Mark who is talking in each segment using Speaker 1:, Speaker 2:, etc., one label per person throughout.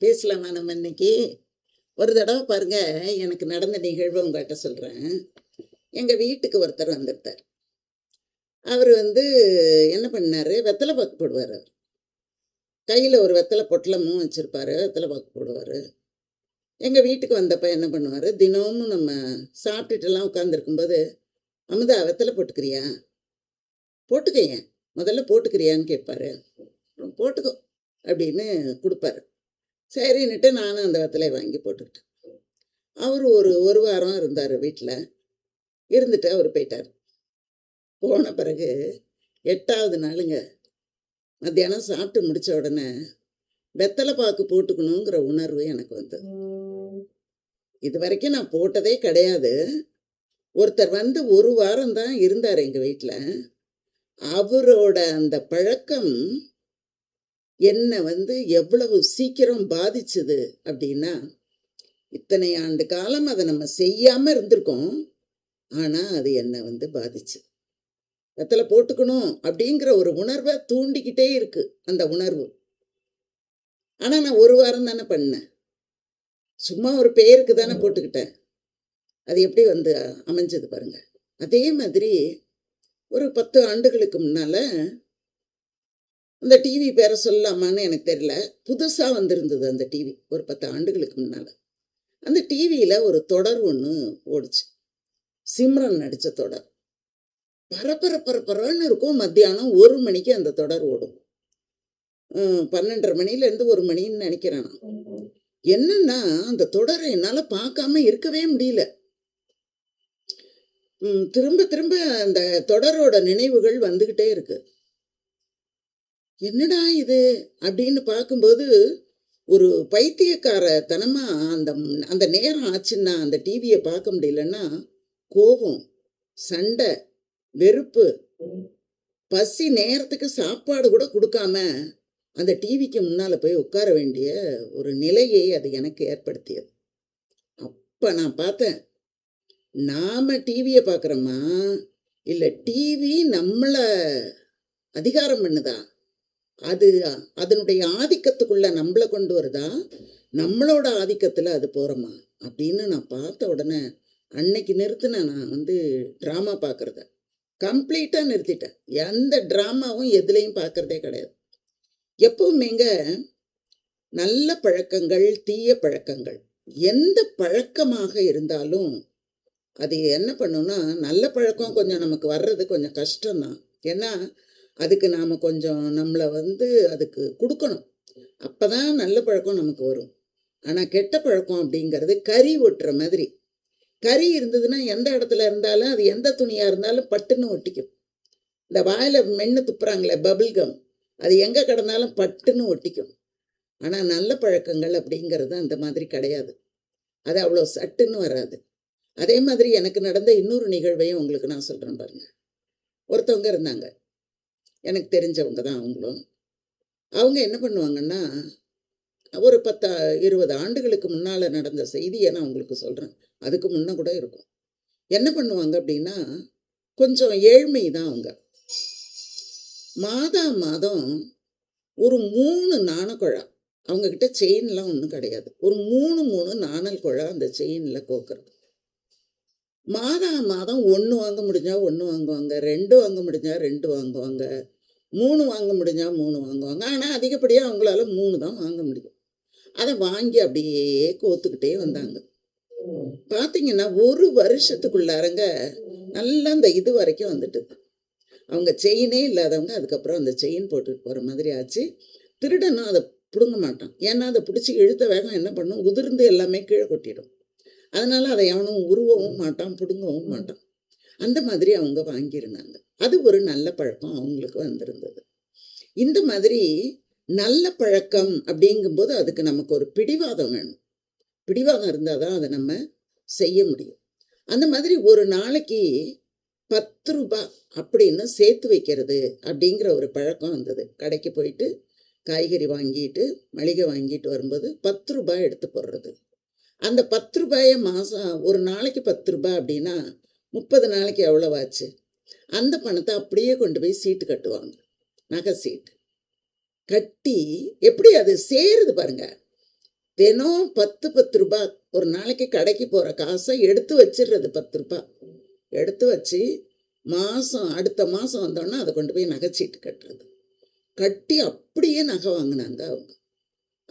Speaker 1: பேசலாமா நம்ம இன்னைக்கு? ஒரு தடவை பாருங்க, எனக்கு நடந்த நிகழ்வு உங்கள்கிட்ட சொல்கிறேன். எங்கள் வீட்டுக்கு ஒருத்தர் வந்திருந்தார். அவர் என்ன பண்ணார், வெத்தலை பாக்கு போடுவார். அவர் கையில் ஒரு வெத்தலை பொட்டலமும் வச்சுருப்பார், வெத்தலை பாக்கு போடுவார். எங்கள் வீட்டுக்கு வந்தப்போ என்ன பண்ணுவார், தினமும் நம்ம சாப்பிட்டுட்டுலாம் உட்காந்துருக்கும்போது, அமுதா வெத்தலை போட்டுக்கிறியா, போட்டுக்கையன், முதல்ல போட்டுக்கிறியான்னு கேட்பார். போட்டுக்கோ அப்படின்னு கொடுப்பாரு. சரின்னுட்டு நானும் அந்த வெத்தலையை வாங்கி போட்டுக்கிட்டேன். அவர் ஒரு வாரம் இருந்தார் வீட்டில். இருந்துட்டு அவர் போயிட்டார். போன பிறகு 8வது நாளுங்க, மத்தியானம் சாப்பிட்டு முடித்த உடனே வெத்தலை பாக்கு போட்டுக்கணுங்கிற உணர்வு எனக்கு வந்தது. இது வரைக்கும் நான் போட்டதே கிடையாது. ஒருத்தர் ஒரு வாரம் தான் இருந்தார் எங்கள் வீட்டில். அவரோட அந்த பழக்கம் என்னை எவ்வளவு சீக்கிரம் பாதிச்சுது அப்படின்னா, இத்தனை ஆண்டு காலம் அதை நம்ம செய்யாமல் இருந்திருக்கோம். ஆனால் அது என்னை பாதிச்சு. வெத்தலை போட்டுக்கணும் அப்படிங்கிற ஒரு உணர்வை தூண்டிக்கிட்டே இருக்கு அந்த உணர்வு. ஆனால் நான் ஒரு வாரம் தானே பண்ணேன், சும்மா ஒரு பேருக்கு தானே போட்டுக்கிட்டேன். அது எப்படி அமைஞ்சது பாருங்க. அதே மாதிரி ஒரு 10 ஆண்டுகளுக்கு முன்னால், அந்த டிவி பேரை சொல்லலாமான்னு எனக்கு தெரியல, புதுசாக வந்திருந்தது அந்த டிவி. ஒரு 10 ஆண்டுகளுக்கு முன்னால் அந்த டிவியில் ஒரு தொடர் ஒன்று ஓடிச்சு, சிம்ரன் நடித்த தொடர். பரபரன்னு இருக்கும். மத்தியானம் 1 மணிக்கு அந்த தொடர் ஓடும். 12:30 மணிலேருந்து 1 மணின்னு நினைக்கிறேன் நான். என்னன்னா, அந்த தொடரை என்னால் பார்க்காம இருக்கவே முடியல. திரும்ப திரும்ப அந்த தொடரோட நினைவுகள் வந்துக்கிட்டே இருக்கு. என்னடா இது அப்படின்னு பார்க்கும்போது, ஒரு பைத்தியக்காரத்தனமாக அந்த அந்த நேரம் ஆச்சுன்னா, அந்த டிவியை பார்க்க முடியலன்னா, கோபம், சண்டை, வெறுப்பு, பசி, நேரத்துக்கு சாப்பாடு கூட கொடுக்காம அந்த டிவிக்கு முன்னால் போய் உட்கார வேண்டிய ஒரு நிலையை அது எனக்கு ஏற்படுத்தியது. அப்போ நான் பார்த்தேன், நாம் டிவியை பார்க்குறோமா, இல்லை டிவி நம்மளை அதிகாரம் பண்ணுதா, அது அதனுடைய ஆதிக்கத்துக்குள்ளே நம்மளை கொண்டு வருதா, நம்மளோட ஆதிக்கத்தில் அது போகிறோமா அப்படின்னு நான் பார்த்த உடனே அன்னைக்கு நிறுத்தினேன். நான் ட்ராமா பார்க்குறத கம்ப்ளீட்டாக நிறுத்திட்டேன். எந்த ட்ராமாவும் எதுலேயும் பார்க்குறதே கிடையாது. எப்பவுமேங்க நல்ல பழக்கங்கள், தீய பழக்கங்கள், எந்த பழக்கமாக இருந்தாலும் அது என்ன பண்ணுன்னா, நல்ல பழக்கம் கொஞ்சம் நமக்கு வர்றது கொஞ்சம் கஷ்டம்தான். ஏன்னா அதுக்கு நாம் கொஞ்சம் நம்மளை அதுக்கு கொடுக்கணும். அப்போ தான் நல்ல பழக்கம் நமக்கு வரும். ஆனால் கெட்ட பழக்கம் அப்படிங்கிறது கறி ஒட்டுற மாதிரி. கறி இருந்ததுன்னா எந்த இடத்துல இருந்தாலும், அது எந்த துணியாக இருந்தாலும் பட்டுன்னு ஒட்டிக்கும். இந்த வாயில் மென்று துப்புறாங்களே பபிள்கம், அது எங்கே கிடந்தாலும் பட்டுன்னு ஒட்டிக்கும். ஆனால் நல்ல பழக்கங்கள் அப்படிங்கிறது அந்த மாதிரி கிடையாது. அது அவ்வளோ சட்டுன்னு வராது. அதே மாதிரி எனக்கு நடந்த இன்னொரு நிகழ்வையும் உங்களுக்கு நான் சொல்கிறேன் பாருங்க. ஒருத்தவங்க இருந்தாங்க, எனக்கு தெரிஞ்சவங்க தான் அவங்களும். அவங்க என்ன பண்ணுவாங்கன்னா, ஒரு 10-20 ஆண்டுகளுக்கு முன்னால் நடந்த செய்தியை நான் உங்களுக்கு சொல்கிறேன். அதுக்கு முன்ன கூட இருக்கும். என்ன பண்ணுவாங்க அப்படின்னா, கொஞ்சம் ஏழ்மை தான் அவங்க. மாதம் ஒரு 3 நாணக்குழா, அவங்கக்கிட்ட செயின்லாம் ஒன்றும் கிடையாது, ஒரு 3 நாணல் குழா அந்த செயினில் கோக்குறது. மாதம் 1 வாங்க முடிஞ்சால் 1 வாங்குவாங்க, 2 வாங்க முடிஞ்சால் 2 வாங்குவாங்க, 3 வாங்க முடிஞ்சால் 3 வாங்குவாங்க. ஆனால் அதிகப்படியாக அவங்களால 3 தான் வாங்க முடியும். அதை வாங்கி அப்படியே கோத்துக்கிட்டே வந்தாங்க. பார்த்தீங்கன்னா ஒரு வருஷத்துக்குள்ளாரங்க நல்லா அந்த இது வரைக்கும் வந்துட்டு, அவங்க செயினே இல்லாதவங்க அதுக்கப்புறம் அந்த செயின் போட்டுட்டு போகிற மாதிரி ஆச்சு. திருடனும் அதை பிடுங்க மாட்டான். ஏன்னா அதை பிடிச்சி இழுத்த வேகம் என்ன பண்ணும், உதிர்ந்து எல்லாமே கீழே கொட்டிடும். அதனால் அதை எவனும் உருவவும் மாட்டான், பிடுங்கவும் மாட்டான். அந்த மாதிரி அவங்க வாங்கியிருந்தாங்க. அது ஒரு நல்ல பழக்கம் அவங்களுக்கு வந்திருந்தது. இந்த மாதிரி நல்ல பழக்கம் அப்படிங்கும்போது அதுக்கு நமக்கு ஒரு பிடிவாதம் வேணும். பிடிவாதம் இருந்தால் தான் அதை நம்ம செய்ய முடியும். அந்த மாதிரி ஒரு நாளைக்கு 10 ரூபாய் அப்படின்னு சேர்த்து வைக்கிறது அப்படிங்கிற ஒரு பழக்கம் வந்தது. கடைக்கு போயிட்டு காய்கறி வாங்கிட்டு, மளிகை வாங்கிட்டு வரும்போது 10 ரூபாய் எடுத்து போடுறது. அந்த 10 ரூபாயை மாதம், ஒரு நாளைக்கு 10 ரூபாய் அப்படின்னா 30 நாளைக்கு எவ்வளவாச்சு? அந்த பணத்தை அப்படியே கொண்டு போய் சீட்டு கட்டுவாங்க, நகை சீட்டு கட்டி. எப்படி அது சேருது பாருங்க. தினம் 10 ரூபா ஒரு நாளைக்கு கடைக்கு போகிற காசை எடுத்து வச்சிடுறது. 10 ரூபா எடுத்து வச்சு அடுத்த மாதம் வந்தோன்னா அதை கொண்டு போய் நகைச்சீட்டு கட்டுறது. கட்டி அப்படியே நகை வாங்கினாங்க அவங்க.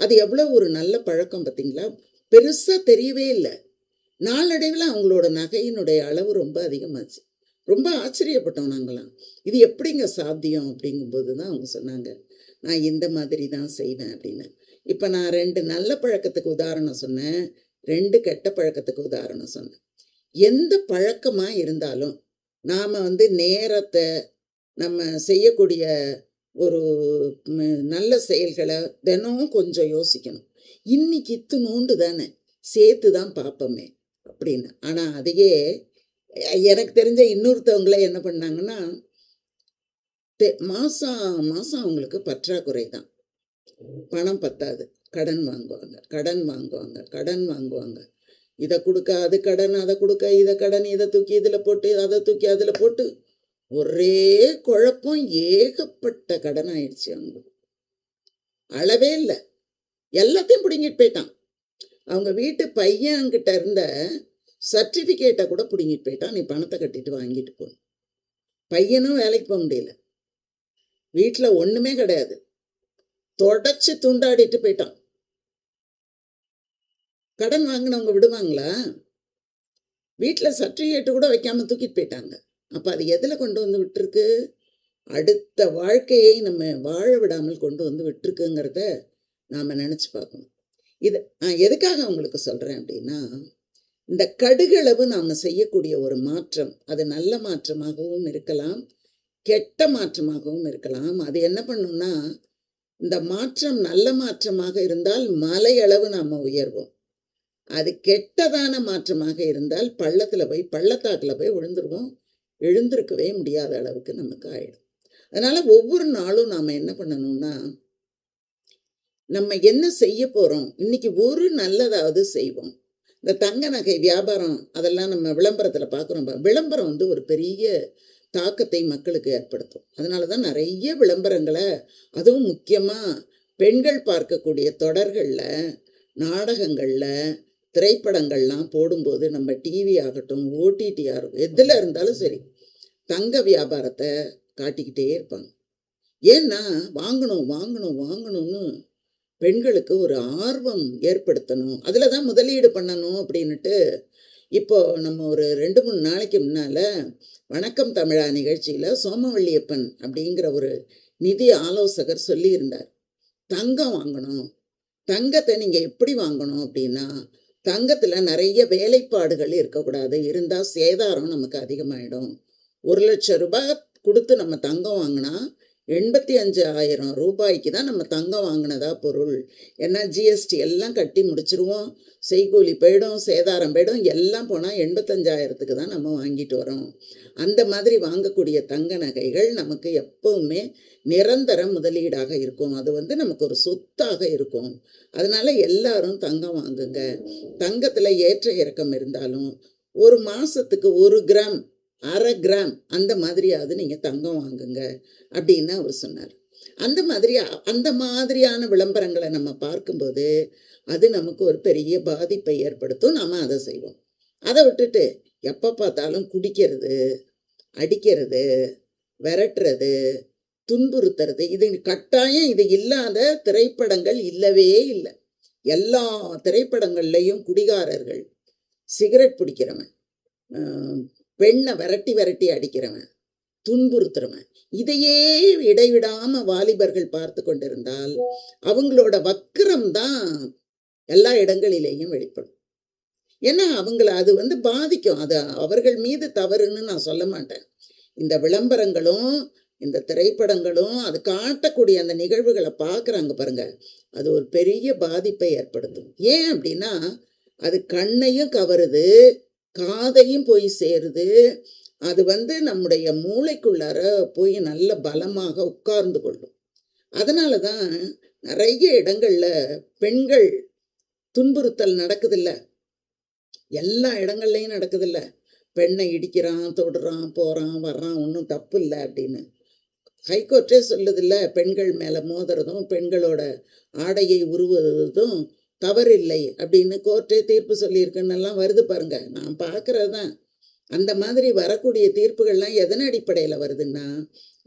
Speaker 1: அது எவ்வளோ ஒரு நல்ல பழக்கம் பார்த்தீங்களா? பெருசாக தெரியவே இல்லை. நாளடைவில் அவங்களோட நகையினுடைய அளவு ரொம்ப அதிகமாச்சு. ரொம்ப ஆச்சரியப்பட்டோம் நாங்களாம். இது எப்படிங்க சாத்தியம் அப்படிங்கும்போது தான் அவங்க சொன்னாங்க, நான் இந்த மாதிரி தான் செய்வேன் அப்படின்னு. இப்போ நான் 2 நல்ல பழக்கத்துக்கு உதாரணம் சொன்னேன், 2 கெட்ட பழக்கத்துக்கு உதாரணம் சொன்னேன். எந்த பழக்கமாக இருந்தாலும் நாம் நேரத்தை நம்ம செய்யக்கூடிய ஒரு நல்ல செயல்களை தினம் கொஞ்சம் யோசிக்கணும். இன்னைக்கு இத்துணூண்டு தானே, சேர்த்து தான் பார்ப்போமே அப்படின்னு. ஆனால் அதையே எனக்கு தெரிஞ்ச இன்னொருத்தவங்களே என்ன பண்ணாங்கன்னா, மாதம் மாதம் அவங்களுக்கு பற்றாக்குறை தான். பணம் பத்தாது. கடன் வாங்குவாங்க, கடன் வாங்குவாங்க, கடன் வாங்குவாங்க. இதை கொடுக்க அது கடன், அதை கொடுக்க இதை கடன், இதை தூக்கி இதில் போட்டு அதை தூக்கி அதில் போட்டு ஒரே குழப்பம். ஏகப்பட்ட கடன் ஆயிடுச்சு அவங்களுக்கு. அளவே இல்லை. எல்லாத்தையும் பிடுங்கிட்டு போயிட்டான். அவங்க வீட்டு பையன்கிட்ட இருந்த சர்டிஃபிகேட்டை கூட பிடுங்கிட்டு போயிட்டான். நீ பணத்தை கட்டிட்டு வாங்கிட்டு போ. பையனும் வேலைக்கு போக முடியல. வீட்டில் ஒன்றுமே கிடையாது. தொடச்சி துண்டாடிட்டு போயிட்டான். கடன் வாங்கினவங்க விடுவாங்களா? வீட்டில் சர்டிஃபிகேட்டு கூட வைக்காமல் தூக்கிட்டு போயிட்டாங்க. அப்போ அது எதில் கொண்டு வந்து விட்டுருக்கு? அடுத்த வாழ்க்கையை நம்ம வாழ விடாமல் கொண்டு வந்து விட்டுருக்குங்கிறத நாம் நினச்சி பார்க்கணும். இது நான் எதுக்காக உங்களுக்கு சொல்கிறேன் அப்படின்னா, இந்த கடுகளவு நாம் செய்யக்கூடிய ஒரு மாற்றம், அது நல்ல மாற்றமாகவும் இருக்கலாம், கெட்ட மாற்றமாகவும் இருக்கலாம். அது என்ன பண்ணுன்னா, இந்த மாற்றம் நல்ல மாற்றமாக இருந்தால் மலையளவு நாம் உயர்வோம். அது கெட்டதான மாற்றமாக இருந்தால் பள்ளத்தாக்கில் போய் விழுந்துருவோம். எழுந்திருக்கவே முடியாத அளவுக்கு நமக்கு ஆயிடும். அதனால் ஒவ்வொரு நாளும் நாம் என்ன பண்ணணும்னா, நம்ம என்ன செய்ய போகிறோம், இன்னைக்கு ஒரு நல்லதாவது செய்வோம். இந்த தங்க நகை வியாபாரம் அதெல்லாம் நம்ம விளம்பரத்தில் பார்க்குறோம். விளம்பரம் ஒரு பெரிய தாக்கத்தை மக்களுக்கு ஏற்படுத்தும். அதனால தான் நிறைய விளம்பரங்களை, அதுவும் முக்கியமாக பெண்கள் பார்க்கக்கூடிய தொடர்களில், நாடகங்களில், திரைப்படங்கள்லாம் போடும்போது நம்ம டிவி ஆகட்டும், ஓடிடி ஆகட்டும், எதில் இருந்தாலும் சரி தங்க வியாபாரத்தை காட்டிக்கிட்டே இருப்பாங்க. ஏன்னா வாங்கணும் வாங்கணும் வாங்கணும்னு பெண்களுக்கு ஒரு ஆர்வம் ஏற்படுத்தணும், அதில் தான் முதலீடு பண்ணணும் அப்படின்ட்டு. இப்போ நம்ம ஒரு 2-3 நாளைக்கு முன்னால் வணக்கம் தமிழா நிகழ்ச்சியில் சோமவள்ளியப்பன் அப்படிங்கிற ஒரு நிதி ஆலோசகர் சொல்லியிருந்தார், தங்கம் வாங்கணும். தங்கத்தை நீங்கள் எப்படி வாங்கணும் அப்படின்னா, தங்கத்தில் நிறைய வேலைப்பாடுகள் இருக்கக்கூடாது. இருந்தால் சேதாரம் நமக்கு அதிகமாகிடும். 1,00,000 ரூபாய் கொடுத்து நம்ம தங்கம் வாங்கினா 85,000 ரூபாய்க்கு தான் நம்ம தங்கம் வாங்கினதா பொருள். ஏன்னா ஜிஎஸ்டி எல்லாம் கட்டி முடிச்சிருவோம், செய்கூலி போயிடும், சேதாரம் போயிடும், எல்லாம் போனால் 85,000க்கு தான் நம்ம வாங்கிட்டு வரோம். அந்த மாதிரி வாங்கக்கூடிய தங்க நகைகள் நமக்கு எப்பவுமே நிரந்தர முதலீடாக இருக்கும். அது நமக்கு ஒரு சொத்தாக இருக்கும். அதனால எல்லாரும் தங்கம் வாங்குங்க. தங்கத்தில் ஏற்ற இறக்கம் இருந்தாலும் ஒரு மாதத்துக்கு 1 கிராம் 1/2 கிராம் அந்த மாதிரியாவது நீங்கள் தங்கம் வாங்குங்க அப்படின்னு அவர் சொன்னார். அந்த மாதிரியான விளம்பரங்களை நம்ம பார்க்கும்போது அது நமக்கு ஒரு பெரிய பாதிப்பை ஏற்படுத்தும். நாம் அதை செய்வோம். அதை விட்டுட்டு எப்போ பார்த்தாலும் குடிக்கிறது, அடிக்கிறது, விரட்டுறது, துன்புறுத்துறது, இது கட்டாயம் இது இல்லாத திரைப்படங்கள் இல்லவே இல்லை. எல்லா திரைப்படங்கள்லையும் குடிகாரர்கள், சிகரெட் பிடிக்கிறவன், பெண்ணை விரட்டி விரட்டி அடிக்கிறவன், துன்புறுத்துறவன், இதையே இடைவிடாம வாலிபர்கள் பார்த்து கொண்டிருந்தால் அவங்களோட வக்கிரம் தான் எல்லா இடங்களிலேயும் வெளிப்படும். ஏன்னா அவங்கள அது பாதிக்கும். அது அவர்கள் மீது தவறுன்னு நான் சொல்ல மாட்டேன். இந்த விளம்பரங்களும் இந்த திரைப்படங்களும் அது காட்டக்கூடிய அந்த நிகழ்வுகளை பார்க்குறாங்க பாருங்க, அது ஒரு பெரிய பாதிப்பை ஏற்படுத்தும். ஏன் அப்படின்னா அது கண்ணையும் கவருது, காதையும் போய் சேருது. அது நம்முடைய மூளைக்குள்ளார போய் நல்ல பலமாக உட்கார்ந்து கொள்ளும். அதனால தான் நிறைய இடங்கள்ல பெண்கள் துன்புறுத்தல் நடக்குதில்ல, எல்லா இடங்கள்லையும் நடக்குதில்ல. பெண்ணை இடிக்கிறான், தொடுறான், போகிறான், வர்றான், ஒன்றும் தப்பு இல்லை அப்படின்னு ஹைகோர்ட்டே சொல்லுதில்ல. பெண்கள் மேலே மோதுறதும் பெண்களோட ஆடையை உருவுவதும் தவறில்லை அப்படின்னு கோர்ட்டே தீர்ப்பு சொல்லியிருக்குன்னெல்லாம் வருது பாருங்க. நான் பார்க்கறது தான். அந்த மாதிரி வரக்கூடிய தீர்ப்புகள்லாம் எதன் அடிப்படையில் வருதுன்னா,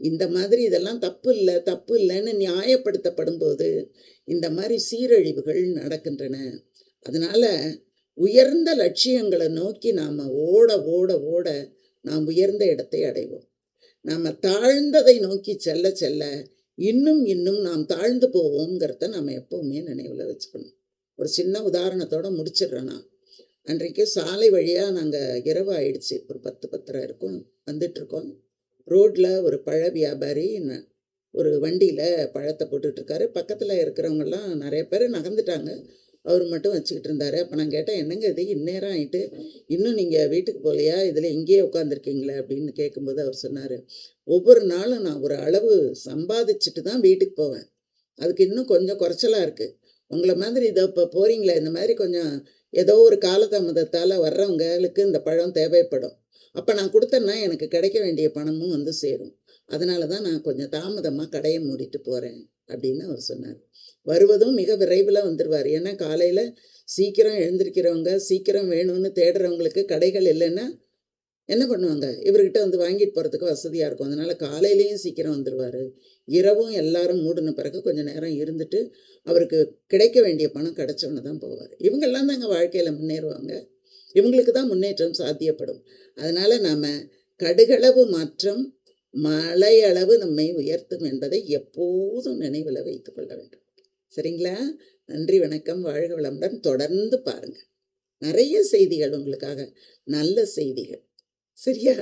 Speaker 1: இந்த மாதிரி இதெல்லாம் தப்பு இல்லை தப்பு இல்லைன்னு நியாயப்படுத்தப்படும் போது இந்த மாதிரி சீரழிவுகள் நடக்கின்றன. அதனால உயர்ந்த லட்சியங்களை நோக்கி நாம் ஓட ஓட ஓட நாம் உயர்ந்த இடத்தை அடைவோம். நாம் தாழ்ந்ததை நோக்கி செல்ல செல்ல இன்னும் இன்னும் நாம் தாழ்ந்து போவோங்கிறத நம்ம எப்பவுமே நினைவில் வச்சுக்கணும். ஒரு சின்ன உதாரணத்தோட முடிச்சிடுறேன் நான். அன்றைக்கு சாலை வழியாக நாங்கள் இரவு ஆயிடுச்சு, ஒரு 10-10:30 இருக்கும், வந்துட்டுருக்கோம். ரோட்டில் ஒரு பழ வியாபாரி ஒரு வண்டியில் பழத்தை போட்டுட்ருக்காரு. பக்கத்தில் இருக்கிறவங்கெல்லாம் நிறைய பேர் நகர்ந்துட்டாங்க, அவர் மட்டும் வச்சுக்கிட்டு இருந்தார். அப்போ நான் கேட்டேன், என்னங்க இது இந்நேரம் ஆகிட்டு இன்னும் நீங்கள் வீட்டுக்கு போகலையா, இதில் இங்கேயே உட்காந்துருக்கீங்களே அப்படின்னு கேட்கும்போது அவர் சொன்னார், ஒவ்வொரு நாளும் நான் ஒரு அளவு சம்பாதிச்சுட்டு தான் வீட்டுக்கு போவேன், அதுக்கு இன்னும் கொஞ்சம் குறைச்சலாக இருக்குது. உங்களை மாதிரி இதை இப்போ போகிறீங்களே, இந்த மாதிரி கொஞ்சம் ஏதோ ஒரு காலதாமதத்தால் வர்றவங்களுக்கு இந்த பழம் தேவைப்படும். அப்போ நான் கொடுத்தேன்னா எனக்கு கிடைக்க வேண்டிய பணமும் வந்து சேரும். அதனால தான் நான் கொஞ்சம் தாமதமாக கடையை மூடிட்டு போகிறேன் அப்படின்னு அவர் சொன்னார். வருவதும் மிக விரைவில் வந்துடுவார். ஏன்னா காலையில் சீக்கிரம் எழுந்திருக்கிறவங்க, சீக்கிரம் வேணும்னு தேடுறவங்களுக்கு கடைகள் இல்லைன்னா என்ன பண்ணுவாங்க, இவர்கிட்ட வந்து வாங்கிட்டு போகிறதுக்கு வசதியாக இருக்கும். அதனால் காலையிலையும் சீக்கிரம் வந்துடுவார். இரவும் எல்லாரும் மூடின பிறகு கொஞ்சம் நேரம் இருந்துட்டு அவருக்கு கிடைக்க வேண்டிய பணம் கிடைச்சவன தான் போவார். இவங்கெல்லாம் தாங்க வாழ்க்கையில் முன்னேறுவாங்க. இவங்களுக்கு தான் முன்னேற்றம் சாத்தியப்படும். அதனால் நாம் கடுகளவு மாற்றம் மலையளவு நம்மை உயர்த்தும் என்பதை எப்போதும் நினைவில் வைத்து கொள்ள வேண்டும். சரிங்களா? நன்றி, வணக்கம், வாழ்க வளமுடன். தொடர்ந்து பாருங்கள், நிறைய செய்திகள் உங்களுக்காக, நல்ல செய்திகள். சரியா?